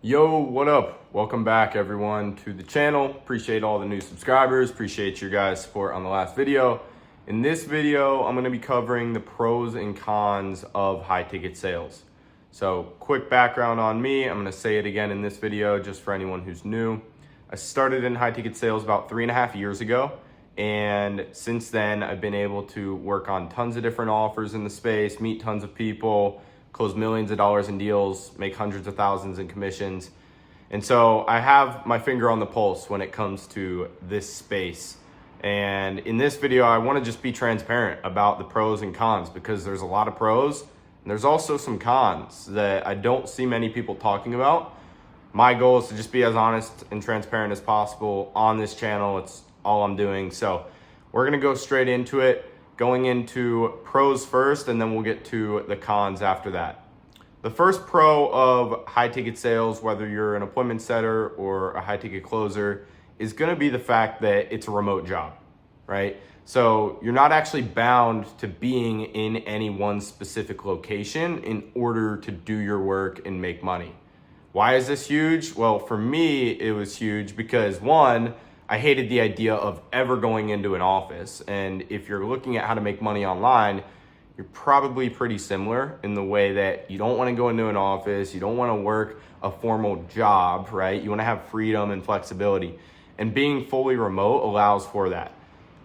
Yo, what up? Welcome back everyone to the channel. Appreciate all the new subscribers. Appreciate your guys' support on the last video. In this video, I'm gonna be covering the pros and cons of high ticket sales. So quick background on me. I'm gonna say it again in this video just for anyone who's new. I started in high ticket sales about 3.5 years ago. And since then, I've been able to work on tons of different offers in the space, meet tons of people, close millions of dollars in deals, make hundreds of thousands in commissions. And so I have my finger on the pulse when it comes to this space. And in this video, I want to just be transparent about the pros and cons because there's a lot of pros and there's also some cons that I don't see many people talking about. My goal is to just be as honest and transparent as possible on this channel. It's all I'm doing. So we're going to go straight into it. Going into pros first, and then we'll get to the cons after that. The first pro of high ticket sales, whether you're an appointment setter or a high ticket closer, is going to be the fact that it's a remote job, right? So you're not actually bound to being in any one specific location in order to do your work and make money. Why is this huge? Well, for me, it was huge because one, I hated the idea of ever going into an office. And if you're looking at how to make money online, you're probably pretty similar in the way that you don't want to go into an office. You don't want to work a formal job, right? You want to have freedom and flexibility. And being fully remote allows for that.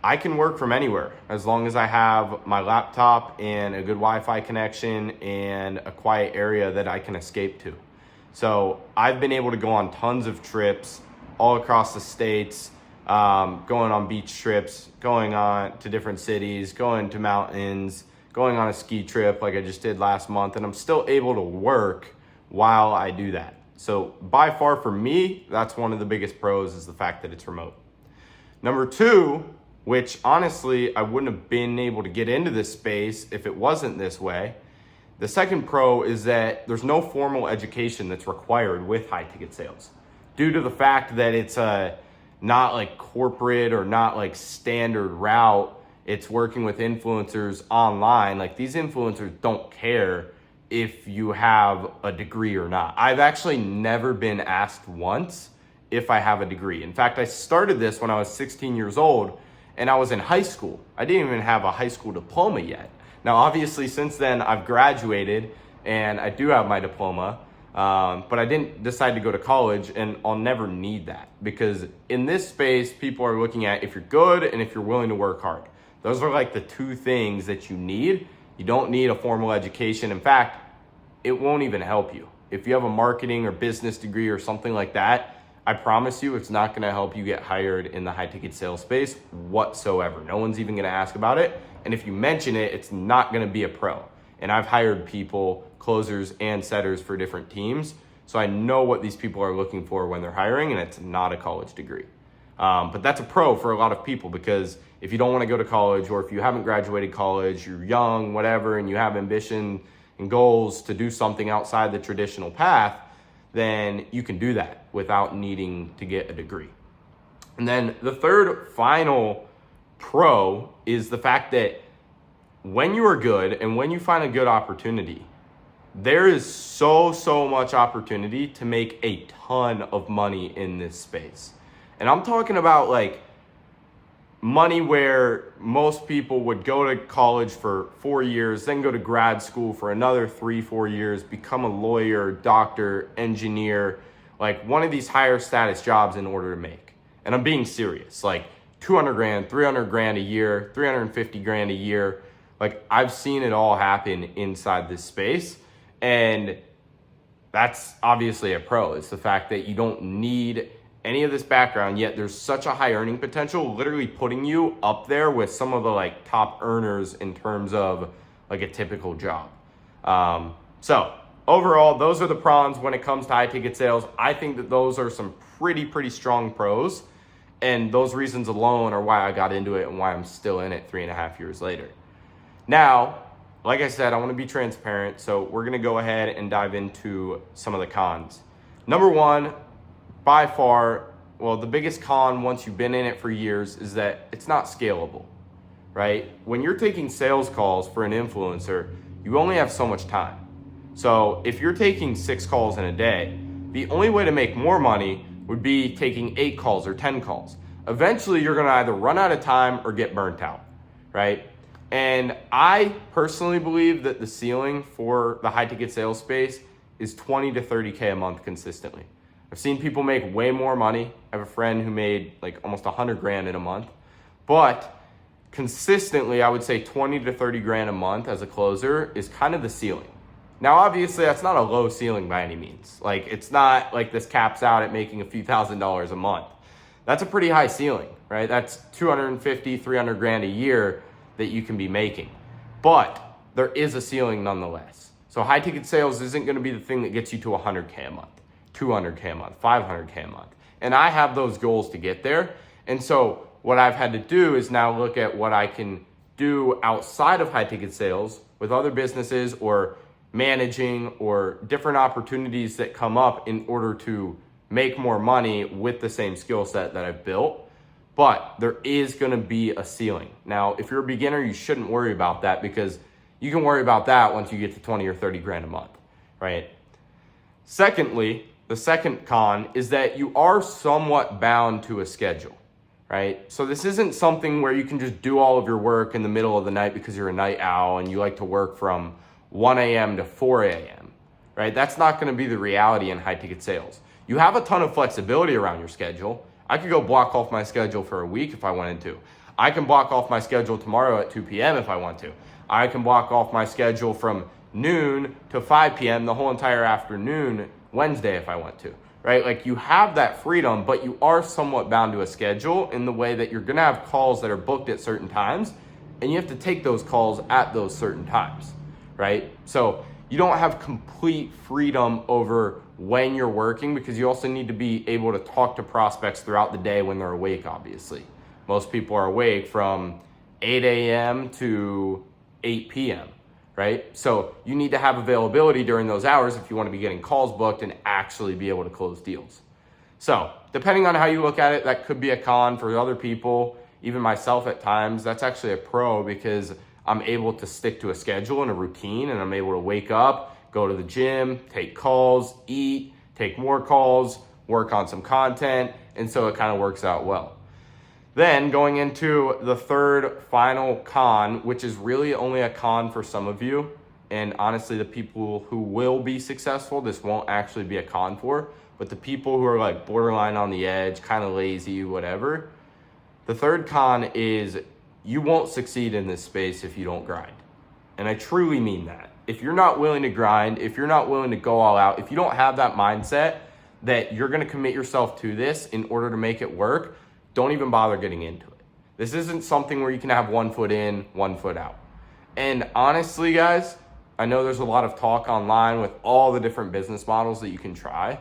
I can work from anywhere as long as I have my laptop and a good Wi-Fi connection and a quiet area that I can escape to. So I've been able to go on tons of trips all across the States, going on beach trips, going on to different cities, going to mountains, going on a ski trip like I just did last month, and I'm still able to work while I do that. So by far for me, that's one of the biggest pros is the fact that it's remote. Number two, which honestly, I wouldn't have been able to get into this space if it wasn't this way. The second pro is that there's no formal education that's required with high ticket sales due to the fact that it's not like corporate or not like standard route. It's working with influencers online. Like these influencers don't care if you have a degree or not. I've actually never been asked once if I have a degree. In fact, I started this when I was 16 years old and I was in high school. I didn't even have a high school diploma yet. Now, obviously since then I've graduated and I do have my diploma. But I didn't decide to go to college, and I'll never need that because in this space, people are looking at if you're good and if you're willing to work hard. Those are like the two things that you need. You don't need a formal education. In fact, it won't even help you. If you have a marketing or business degree or something like that, I promise you it's not going to help you get hired in the high ticket sales space whatsoever. No one's even going to ask about it. And if you mention it, it's not going to be a pro. And I've hired people, closers and setters for different teams. So I know what these people are looking for when they're hiring, and it's not a college degree. But that's a pro for a lot of people because if you don't want to go to college or if you haven't graduated college, you're young, whatever, and you have ambition and goals to do something outside the traditional path, then you can do that without needing to get a degree. And then the third final pro is the fact that when you are good and when you find a good opportunity, there is so much opportunity to make a ton of money in this space. And I'm talking about like money where most people would go to college for 4 years, then go to grad school for another 3-4 years, become a lawyer, doctor, engineer, like one of these higher status jobs in order to make. And I'm being serious, like 200 grand, 300 grand a year, 350 grand a year. Like I've seen it all happen inside this space, and that's obviously a pro. It's the fact that you don't need any of this background, yet there's such a high earning potential, literally putting you up there with some of the like top earners in terms of like a typical job. So overall, those are the pros when it comes to high ticket sales. I think that those are some pretty strong pros, and those reasons alone are why I got into it and why I'm still in it 3.5 years later. Now, like I said, I want to be transparent, so we're going to go ahead and dive into some of the cons. Number one, by far, well, the biggest con once you've been in it for years is that it's not scalable, right? When you're taking sales calls for an influencer, you only have so much time. So if you're taking 6 calls in a day, The only way to make more money would be taking 8 calls or 10 calls. Eventually, you're gonna either run out of time or get burnt out, right? And I personally believe that the ceiling for the high ticket sales space is 20 to 30K a month consistently. I've seen people make way more money. I have a friend who made like almost 100 grand in a month, but consistently, I would say 20 to 30 grand a month as a closer is kind of the ceiling. Now, obviously, that's not a low ceiling by any means. Like, it's not like this caps out at making a few $1,000s a month. That's a pretty high ceiling, right? That's 250, 300 grand a year that you can be making. But there is a ceiling nonetheless. So high ticket sales isn't gonna be the thing that gets you to 100K a month, 200K a month, 500K a month. And I have those goals to get there. And so what I've had to do is now look at what I can do outside of high ticket sales with other businesses or managing or different opportunities that come up in order to make more money with the same skill set that I've built. But there is gonna be a ceiling. Now, if you're a beginner, you shouldn't worry about that because you can worry about that once you get to 20 or 30 grand a month, right? Secondly, the second con is that you are somewhat bound to a schedule, right? So this isn't something where you can just do all of your work in the middle of the night because you're a night owl and you like to work from 1 a.m. to 4 a.m., right? That's not gonna be the reality in high ticket sales. You have a ton of flexibility around your schedule. I could go block off my schedule for a week if I wanted to. I can block off my schedule tomorrow at 2 p.m. if I want to. I can block off my schedule from noon to 5 p.m. the whole entire afternoon Wednesday if I want to, right? Like, you have that freedom, but you are somewhat bound to a schedule in the way that you're gonna have calls that are booked at certain times, and you have to take those calls at those certain times, right? So you don't have complete freedom over when you're working because you also need to be able to talk to prospects throughout the day when they're awake, obviously. Most people are awake from 8 a.m. to 8 p.m., right? So you need to have availability during those hours if you want to be getting calls booked and actually be able to close deals. So depending on how you look at it, that could be a con for other people, even myself at times. That's actually a pro because I'm able to stick to a schedule and a routine, and I'm able to wake up, go to the gym, take calls, eat, take more calls, work on some content, and so it kind of works out well. Then going into the third final con, which is really only a con for some of you, and honestly the people who will be successful, this won't actually be a con for, but the people who are like borderline on the edge, kind of lazy, whatever, the third con is you won't succeed in this space if you don't grind. And I truly mean that. If you're not willing to grind, if you're not willing to go all out, if you don't have that mindset that you're gonna commit yourself to this in order to make it work, don't even bother getting into it. This isn't something where you can have 1 foot in, 1 foot out. And honestly, guys, I know there's a lot of talk online with all the different business models that you can try,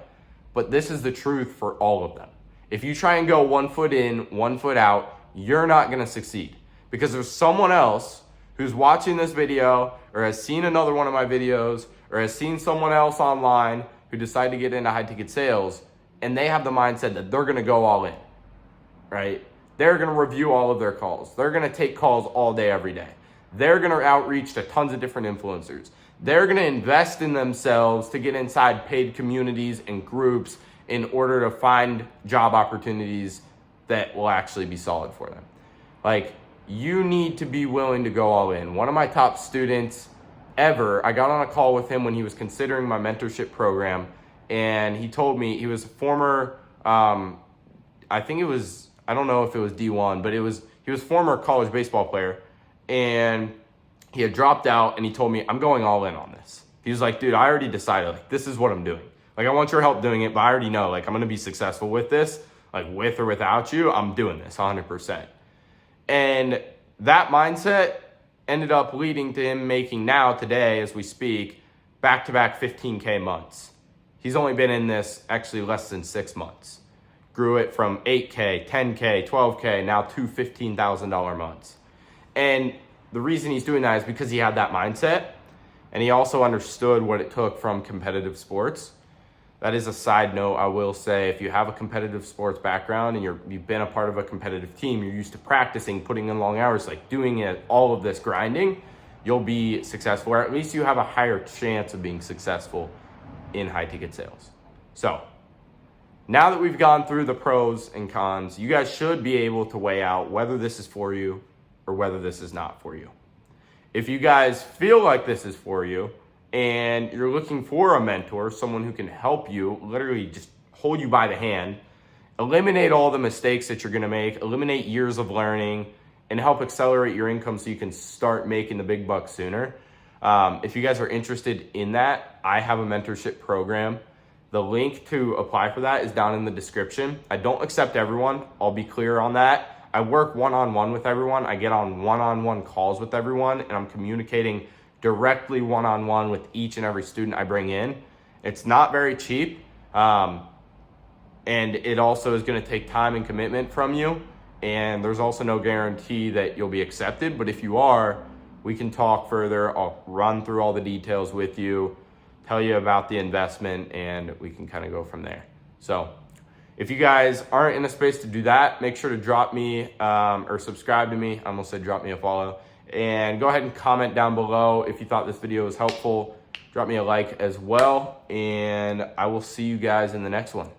but this is the truth for all of them. If you try and go 1 foot in, 1 foot out, you're not gonna succeed because there's someone else who's watching this video or has seen another one of my videos or has seen someone else online who decided to get into high ticket sales, and they have the mindset that they're gonna go all in, right? They're gonna review all of their calls. They're gonna take calls all day, every day. They're gonna outreach to tons of different influencers. They're gonna invest in themselves to get inside paid communities and groups in order to find job opportunities that will actually be solid for them. Like, you need to be willing to go all in. One of my top students ever, I got on a call with him when he was considering my mentorship program, and he told me he was a former, I don't know if it was D1, but he was a former college baseball player, and he had dropped out, and he told me, I'm going all in on this. He was like, dude, I already decided, like, this is what I'm doing. Like, I want your help doing it, but I already know, like, I'm gonna be successful with this. Like, with or without you, I'm doing this 100%. And that mindset ended up leading to him making now, today, as we speak, back-to-back 15K months. He's only been in this actually less than 6 months. Grew it from 8K, 10K, 12K, now to $15,000 months. And the reason he's doing that is because he had that mindset, and he also understood what it took from competitive sports. That is a side note, I will say, if you have a competitive sports background and you've been a part of a competitive team, you're used to practicing, putting in long hours, like doing it, all of this grinding, you'll be successful, or at least you have a higher chance of being successful in high ticket sales. So now that we've gone through the pros and cons, you guys should be able to weigh out whether this is for you or whether this is not for you. If you guys feel like this is for you and you're looking for a mentor, someone who can help you, literally just hold you by the hand, eliminate all the mistakes that you're gonna make, eliminate years of learning, and help accelerate your income so you can start making the big bucks sooner. If you guys are interested in that, I have a mentorship program. The link to apply for that is down in the description. I don't accept everyone, I'll be clear on that. I work one-on-one with everyone. I get on one-on-one calls with everyone, and I'm communicating directly one-on-one with each and every student I bring in. It's not very cheap, and it also is gonna take time and commitment from you, and there's also no guarantee that you'll be accepted, but if you are, we can talk further. I'll run through all the details with you, tell you about the investment, and we can kind of go from there. So if you guys aren't in a space to do that, make sure to drop me or subscribe to me. I almost said drop me a follow. And go ahead and comment down below if you thought this video was helpful. Drop me a like as well. And I will see you guys in the next one.